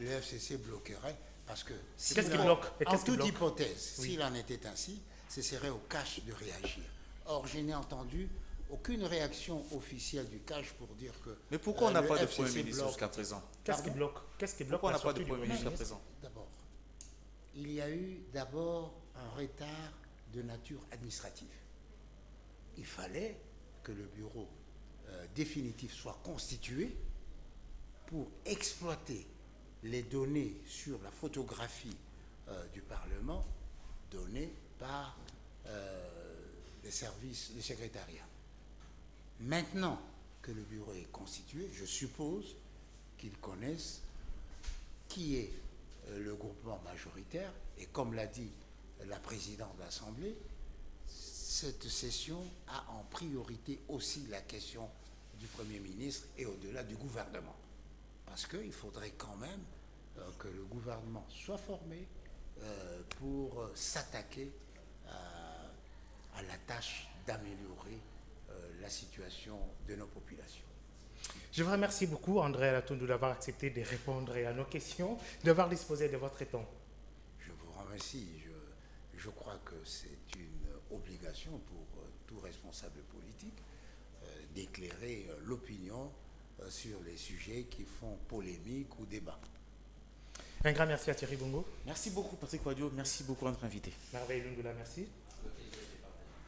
le FCC bloquerait, parce que Qu'est-ce qui bloque? Et en qu'est-ce qui toute bloque? hypothèse, Oui. s'il en était ainsi, ce serait au cash de réagir. Or, je n'ai entendu aucune réaction officielle du cash pour dire que... Mais pourquoi on n'a le pas de FCC Premier ministre bloque. jusqu'à présent? Qu'est-ce qui Pardon? bloque? Qu'est-ce qui bloque Pourquoi on la n'a pas de sortie du Premier ministre jusqu'à ministre? présent? D'abord, il y a eu d'abord un retard de nature administrative. Il fallait que le bureau définitif soit constitué pour exploiter les données sur la photographie du Parlement données par les services, le secrétariat. Maintenant que le bureau est constitué, je suppose qu'ils connaissent qui est le groupement majoritaire, et comme l'a dit la présidente de l'Assemblée, cette session a en priorité aussi la question du Premier ministre et au-delà du gouvernement. Parce qu'il faudrait quand même que le gouvernement soit formé pour s'attaquer à la tâche d'améliorer la situation de nos populations. Je vous remercie beaucoup, André Alatondo, d'avoir accepté de répondre à nos questions, d'avoir disposé de votre temps. Je vous remercie. Je crois que c'est une obligation pour tout responsable politique d'éclairer l'opinion sur les sujets qui font polémique ou débat. Un grand merci à Thierry Bongo. Merci beaucoup, Patrick Wadio. Merci beaucoup à notre invité. Merveille Lungula, merci.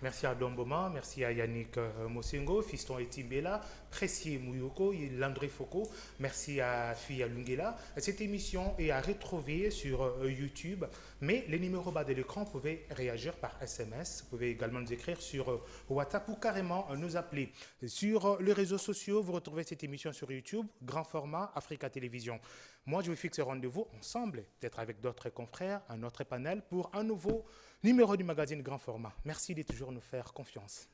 Merci à Domboma, merci à Yannick Mosengo, Fiston Etimbela, Précier Mouyoko, Landré Foucault, merci à Fia Lungela. Cette émission est à retrouver sur YouTube, mais les numéros bas de l'écran, vous pouvez réagir par SMS, vous pouvez également nous écrire sur WhatsApp ou carrément nous appeler. Sur les réseaux sociaux, vous retrouvez cette émission sur YouTube, grand format, Africa Télévision. Moi, je vous fixe rendez-vous ensemble, peut-être avec d'autres confrères, un autre panel pour un nouveau numéro du magazine Grand Format. Merci de toujours nous faire confiance.